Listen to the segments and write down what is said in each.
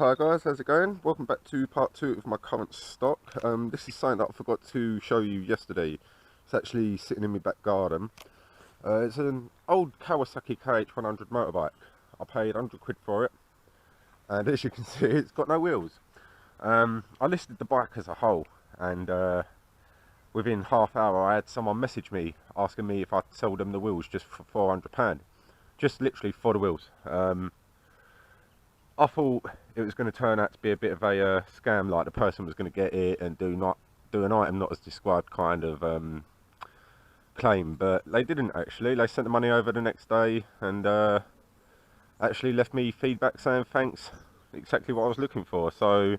Hi guys, how's it going? Welcome back to part 2 of my current stock. This is something that I forgot to show you yesterday. It's actually sitting in my back garden. It's an old Kawasaki KH100 motorbike. I paid 100 quid for it, and as you can see, it's got no wheels. I listed the bike as a whole, and within half hour I had someone message me asking me if I'd sell them the wheels just for £400. Just literally for the wheels. I thought it was going to turn out to be a bit of a scam, like the person was going to get it and do an item not as described kind of claim, but they didn't actually. They sent the money over the next day and actually left me feedback saying thanks, exactly what I was looking for. So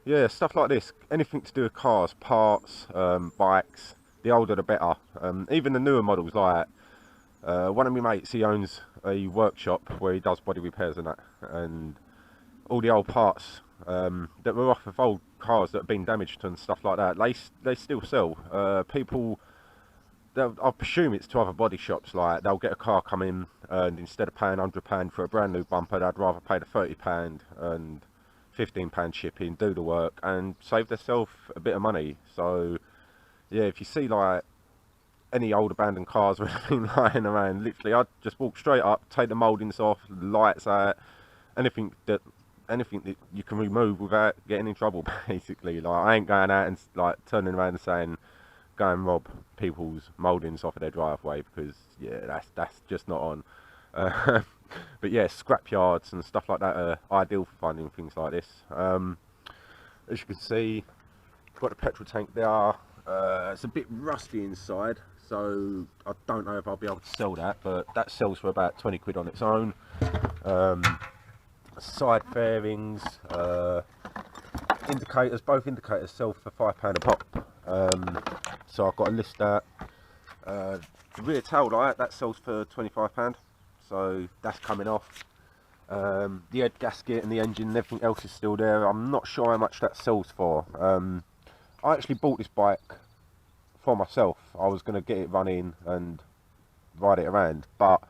yeah, stuff like this, anything to do with cars, parts, bikes, the older the better. Even the newer models, like one of my mates, he owns a workshop where he does body repairs and that, and all the old parts that were off of old cars that have been damaged and stuff like that, they still sell. People, I presume it's to other body shops, like they'll get a car come in and instead of paying £100 for a brand new bumper, they'd rather pay the £30 and £15 shipping, do the work and save themselves a bit of money. So yeah, if you see like any old abandoned cars or anything lying around, literally I'd just walk straight up, take the mouldings off, the lights out, anything that you can remove without getting in trouble, basically. Like, I ain't going out and like turning around and saying go and rob people's mouldings off of their driveway, because yeah, that's just not on. But yeah, scrap yards and stuff like that are ideal for finding things like this. As you can see, got the petrol tank there. It's a bit rusty inside, so I don't know if I'll be able to sell that, but that sells for about 20 quid on its own. Side fairings, indicators, both indicators sell for £5 a pop. So I've got to list that. The rear tail light, that sells for £25, so that's coming off. The head gasket and the engine and everything else is still there. I'm not sure how much that sells for. I actually bought this bike for myself. I was going to get it running and ride it around, but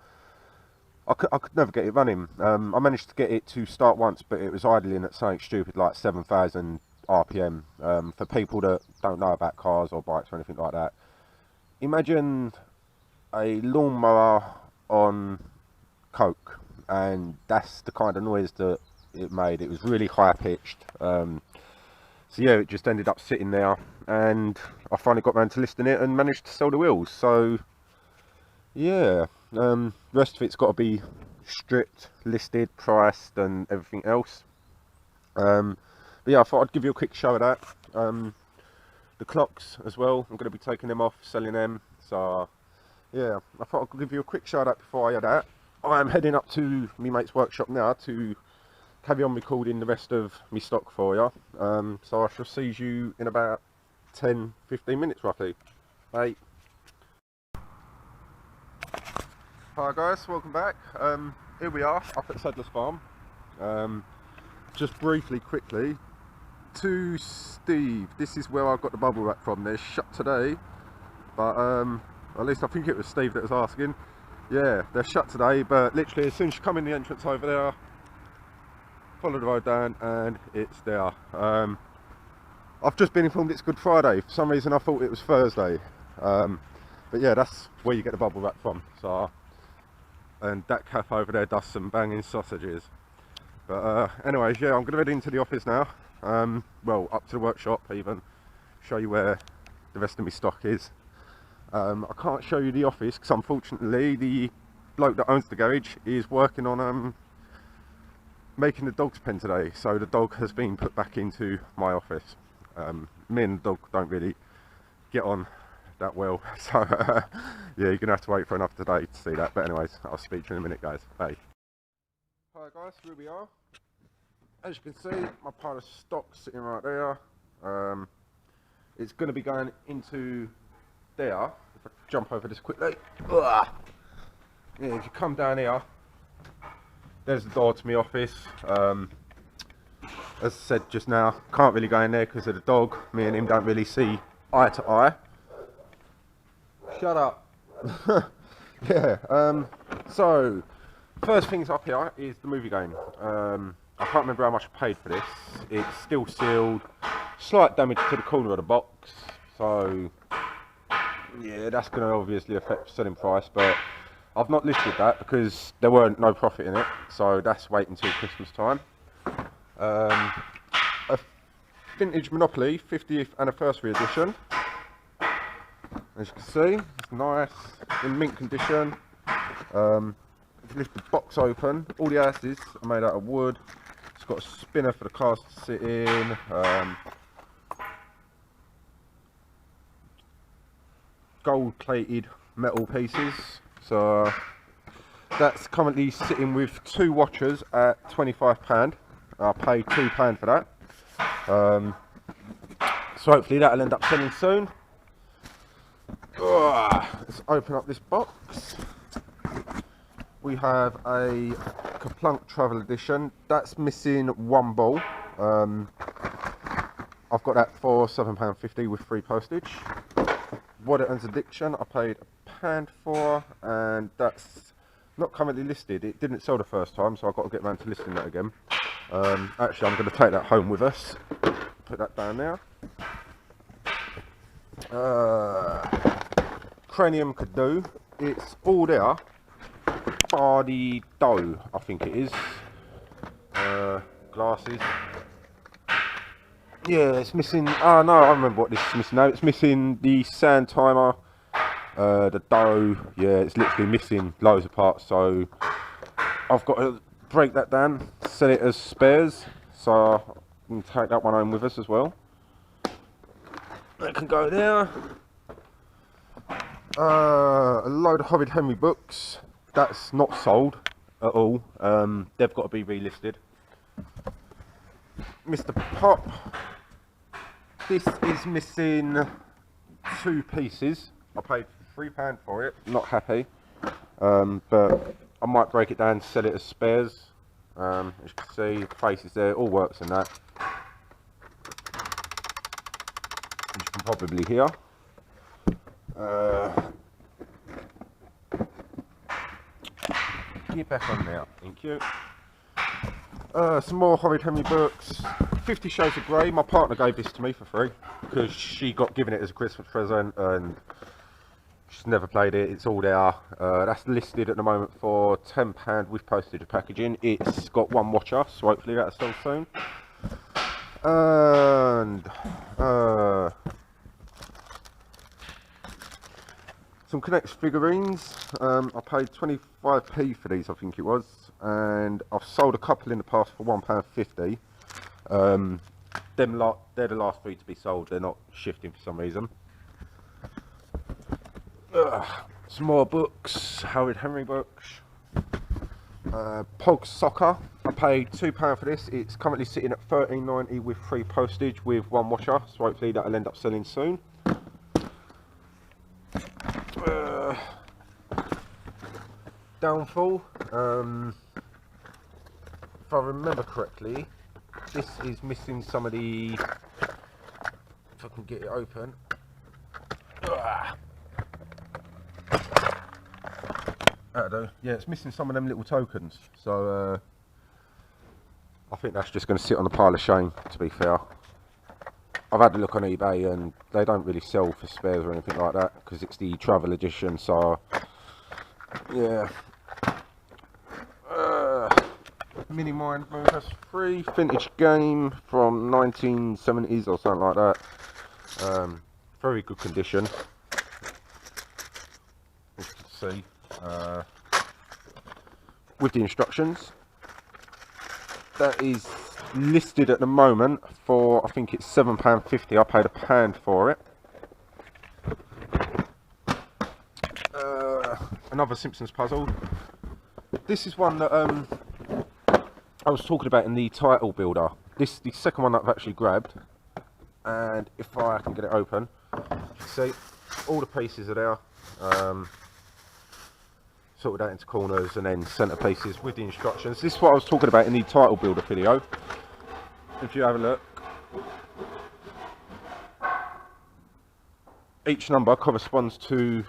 I could never get it running. I managed to get it to start once, but it was idling at something stupid like 7,000 RPM. For people that don't know about cars or bikes or anything like that, imagine a lawnmower on coke, and that's the kind of noise that it made. It was really high pitched. So yeah, it just ended up sitting there, and I finally got around to listing it and managed to sell the wheels. So yeah, the rest of it's got to be stripped, listed, priced and everything else. But yeah, I thought I'd give you a quick show of that. The clocks as well, I'm going to be taking them off, selling them. So yeah, I thought I'd give you a quick show of that before I head out. I am heading up to my mate's workshop now to carry on recording the rest of my stock for you. So I shall see you in about 10-15 minutes roughly. Bye. Hi guys, welcome back. Here we are up at Sadler's Farm. Just briefly, quickly, to Steve, this is where I got the bubble wrap from. They're shut today, but at least I think it was Steve that was asking. Yeah, they're shut today, but literally as soon as you come in the entrance over there, follow the road down and it's there. I've just been informed it's Good Friday. For some reason I thought it was Thursday, but yeah, that's where you get the bubble wrap from. So, and that cafe over there does some banging sausages. But anyways, yeah, I'm going to head into the office now. Well, up to the workshop even, show you where the rest of my stock is. I can't show you the office because unfortunately the bloke that owns the garage is working on making the dog's pen today, so the dog has been put back into my office. Me and the dog don't really get on that well, so yeah, you're gonna have to wait for another day to see that. But anyways, I'll speak to you in a minute, guys. Bye. Hi guys, here we are. As you can see, my pile of stock sitting right there. It's going to be going into there. If I jump over this quickly. Ugh. Yeah, if you come down here, there's the door to my office. As I said just now, can't really go in there because of the dog. Me and him don't really see eye to eye. Shut up. Yeah, so first things up here is the movie game. I can't remember how much I paid for this. It's still sealed. Slight damage to the corner of the box. So, yeah, that's going to obviously affect the selling price. But I've not listed that because there weren't no profit in it. So that's wait until Christmas time. A vintage Monopoly 50th anniversary edition. As you can see, it's nice, in mint condition. If you lift the box open, all the asses are made out of wood. It's got a spinner for the cards to sit in. Gold plated metal pieces. So that's currently sitting with 2 watchers at £25. I paid £2 for that. So hopefully that'll end up selling soon. Let's open up this box. We have a Kaplunk Travel Edition. That's missing 1 ball. I've got that for £7.50 with free postage. Waddington's Addiction, I paid £1 for, and that's not currently listed. It didn't sell the first time, so I've got to get around to listing that again. Actually, I'm going to take that home with us. Put that down there. Cranium could do. It's all there. Bar the dough, I think it is. Glasses. Yeah, it's missing. Oh no, I remember what this is missing now. It's missing the sand timer, the dough. Yeah, it's literally missing loads of parts. So I've got to break that down, sell it as spares. So I can take that one home with us as well. That can go there. A load of Horrid Henry books. That's not sold at all. They've got to be relisted. Mr. Pop. This is missing 2 pieces. I paid £3 for it. Not happy. But I might break it down and sell it as spares. As you can see, the face is there. All works in that. As you can probably hear. Get back on now, thank you. Some more Horrid Henry books. 50 Shades of Grey. My partner gave this to me for free because she got given it as a Christmas present and she's never played it. It's all there. That's listed at the moment for £10 with postage and packaging. It's got 1 watcher, so hopefully that'll sell soon. And some Connect figurines. I paid 25p for these, I think it was, and I've sold a couple in the past for £1.50. They're the last 3 to be sold. They're not shifting for some reason. Some more books, Horrid Henry books. Pog Soccer. I paid £2 for this. It's currently sitting at £13.90 with free postage with 1 watcher, so hopefully that'll end up selling soon. Downfall. If I remember correctly, this is missing some of the. If I can get it open. That'll do. Yeah, it's missing some of them little tokens. So I think that's just going to sit on the pile of shame, to be fair. I've had a look on eBay and they don't really sell for spares or anything like that because it's the travel edition, so yeah. Mini Mind Movers 3, vintage game from 1970s or something like that. Very good condition. As you can see, with the instructions. That is listed at the moment for, I think it's £7.50. I paid £1 for it. Another Simpsons puzzle. This is one that I was talking about in the title builder. This is the second one that I've actually grabbed, and if I can get it open, you can see all the pieces are there, sorted out into corners and then centre pieces with the instructions. This is what I was talking about in the title builder video. If you have a look, each number corresponds to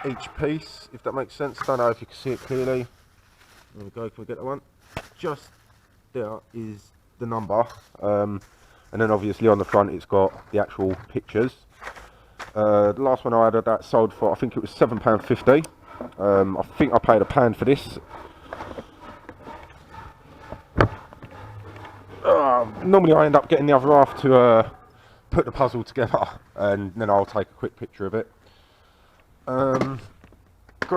each piece, if that makes sense. Don't know if you can see it clearly. There we go, can we get that one? Just there is the number, and then obviously on the front it's got the actual pictures. The last one I had that sold for, I think it was £7.50. I think I paid £1 for this. Normally I end up getting the other half to put the puzzle together, and then I'll take a quick picture of it. Gran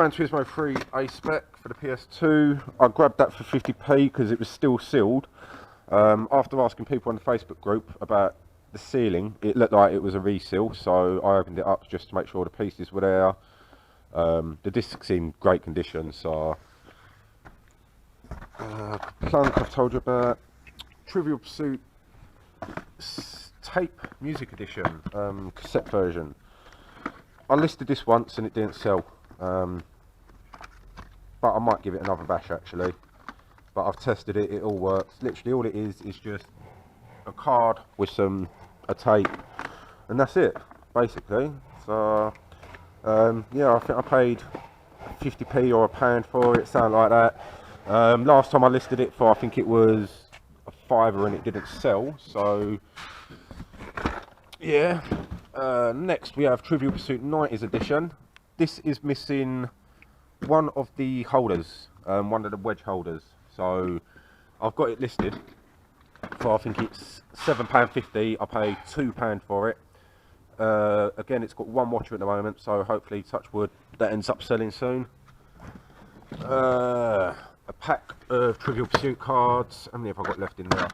Turismo 3 A spec for the PS2. I grabbed that for 50p because it was still sealed. After asking people on the Facebook group about the sealing, it looked like it was a reseal, so I opened it up just to make sure the pieces were there. The disc seemed great condition, so Plunk I've told you about. Trivial Pursuit tape music edition, cassette version. I listed this once and it didn't sell, but I might give it another bash actually. But I've tested it, it all works. Literally all it is just a card with a tape, and that's it basically. So yeah, I think I paid 50p or £1 for it, something like that. Last time I listed it for, I think it was a £5 and it didn't sell, so yeah. Next we have Trivial Pursuit 90s edition. This is missing one of the holders, one of the wedge holders, so I've got it listed for, I think it's £7.50. I paid £2 for it. Again, it's got one watcher at the moment, so hopefully, touch wood, that ends up selling soon. A pack of Trivial Pursuit cards. How many have I got left in there?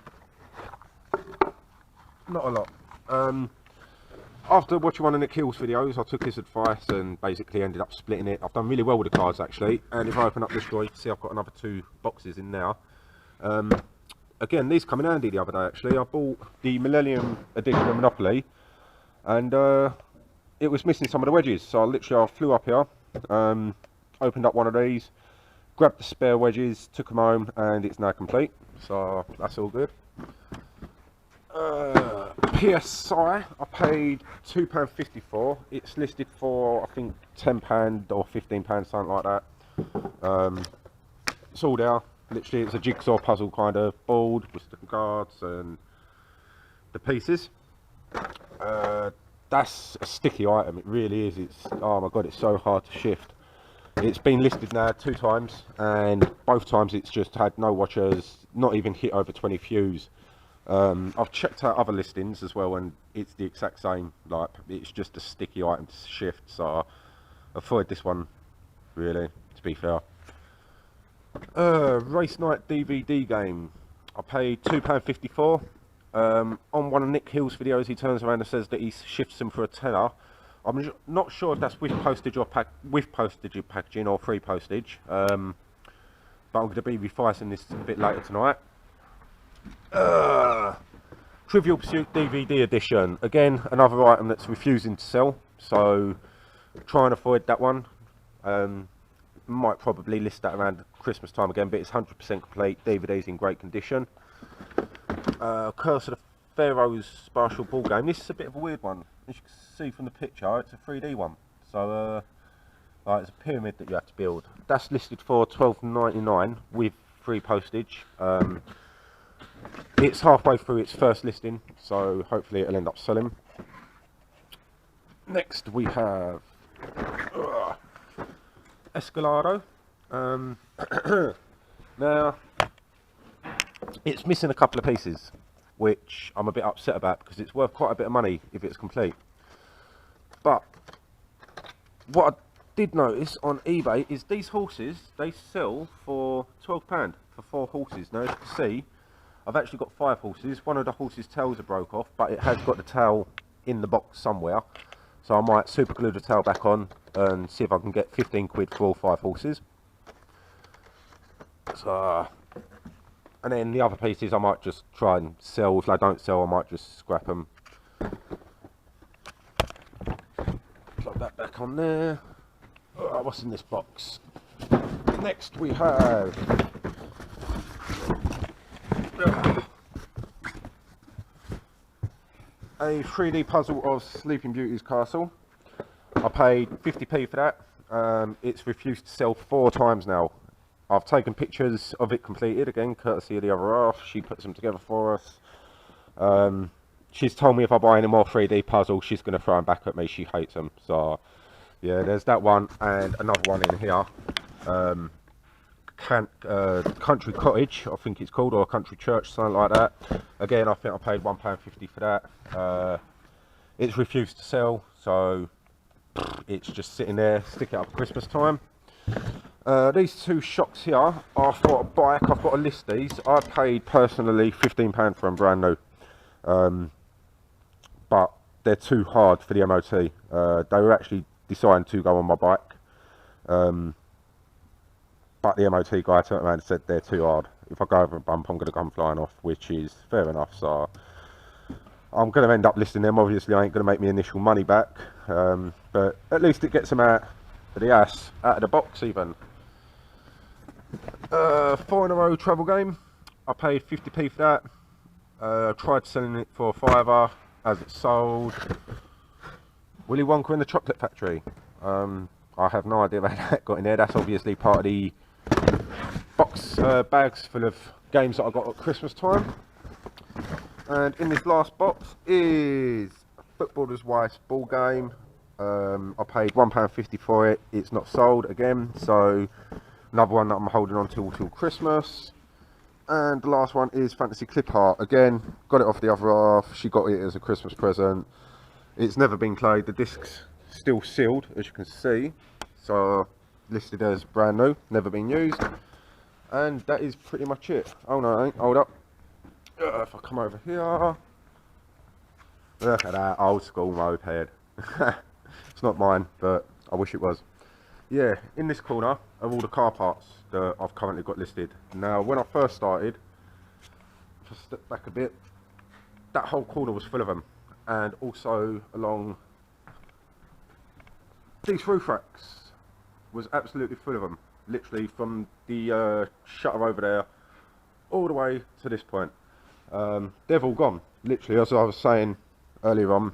Not a lot. After watching one of Nick Hill's videos, I took his advice and basically ended up splitting it. I've done really well with the cards actually, and if I open up this drawer, you can see I've got another 2 boxes in now. Again, these come in handy the other day actually. I bought the Millennium edition of Monopoly, and it was missing some of the wedges, so I flew up here, opened up one of these, grabbed the spare wedges, took them home, and it's now complete, so that's all good. PSI, I paid £2.50 for. It's listed for, I think, £10 or £15, something like that. It's all there. Literally, it's a jigsaw puzzle kind of board with the cards and the pieces. That's a sticky item, it really is. It's, oh my god, it's so hard to shift. It's been listed now 2 times, and both times it's just had no watchers, not even hit over 20 views. I've checked out other listings as well, and it's the exact same. Like, it's just a sticky item to shift, so I avoid this one, really, to be fair. Race Night DVD game. I paid £2.50 for. On one of Nick Hill's videos, he turns around and says that he shifts them for a tenner. I'm not sure if that's with postage or with postage and packaging or free postage. But I'm going to be revising this a bit later tonight. Trivial Pursuit DVD edition. Again, another item that's refusing to sell, so try and avoid that one. Might probably list that around Christmas time again, but it's 100% complete. DVD's in great condition. Curse of the Pharaoh's Spatial Ball Game. This is a bit of a weird one. As you can see from the picture, it's a 3D one. So it's a pyramid that you have to build. That's listed for £12.99 with free postage. It's halfway through its first listing, so hopefully it'll end up selling. Next we have Escalado. Now, it's missing a couple of pieces, which I'm a bit upset about because it's worth quite a bit of money if it's complete. But what I did notice on eBay is these horses, they sell for £12 for 4 horses. Now, as you can see, I've actually got 5 horses. One of the horses' tails are broke off, but it has got the tail in the box somewhere. So I might super glue the tail back on and see if I can get 15 quid for all 5 horses. So, and then the other pieces I might just try and sell. If they don't sell, I might just scrap them. Plug that back on there. What's in this box? Next we have a 3D puzzle of Sleeping Beauty's castle. I paid 50p for that. It's refused to sell 4 times now. I've taken pictures of it completed, again, courtesy of the other half. She puts them together for us. She's told me if I buy any more 3D puzzles, she's going to throw them back at me. She hates them. So, yeah, there's that one and another one in here. Country Cottage, I think it's called, or Country Church, something like that. Again, I think I paid £1.50 for that. It's refused to sell, so it's just sitting there. Stick it up at Christmas time. These two shocks here are for a bike. I've got to list these. I paid personally £15 for them, brand new. But they're too hard for the MOT. They were actually deciding to go on my bike. But the MOT guy turned around and said they're too hard. If I go over a bump, I'm going to come flying off, which is fair enough. So I'm going to end up listing them. Obviously, I ain't going to make my initial money back. But at least it gets them out of the ass, out of the box even. 4 in a row travel game. I paid 50p for that. I tried selling it for a £5 as it sold. Willy Wonka in the Chocolate Factory. I have no idea how that got in there. That's obviously part of the box bags full of games that I got at Christmas time. And in this last box is a Footballer's Wife's ball game. I paid £1.50 for it. It's not sold again, so another one that I'm holding on till Christmas. And the last one is Fantasy Clip Art. Again, got it off the other half. She got it as a Christmas present. It's never been played. The disc's still sealed, as you can see. So listed as brand new, never been used. And that is pretty much it. Oh no, it ain't. Hold up. If I come over here, look at that old school moped. It's not mine, but I wish it was. Yeah, in this corner are all the car parts that I've currently got listed. Now, when I first started, just step back a bit, that whole corner was full of them. And also along these roof racks was absolutely full of them. Literally from the shutter over there all the way to this point. They've all gone. Literally, as I was saying earlier on,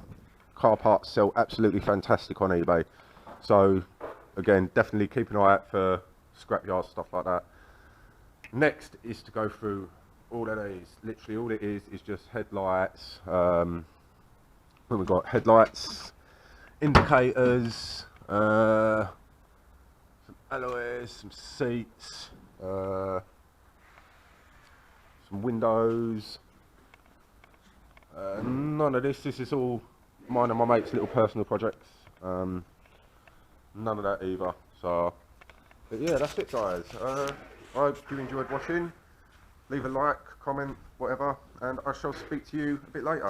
car parts sell absolutely fantastic on eBay. So again, definitely keep an eye out for scrapyard stuff like that. Next is to go through all of these. Literally all it is just headlights. When we've got headlights, indicators, some alloys, some seats, some windows. None of this is all mine and my mate's little personal projects. None of that either. So, but yeah, that's it, guys. I hope you enjoyed watching. Leave a like, comment, whatever, and I shall speak to you a bit later.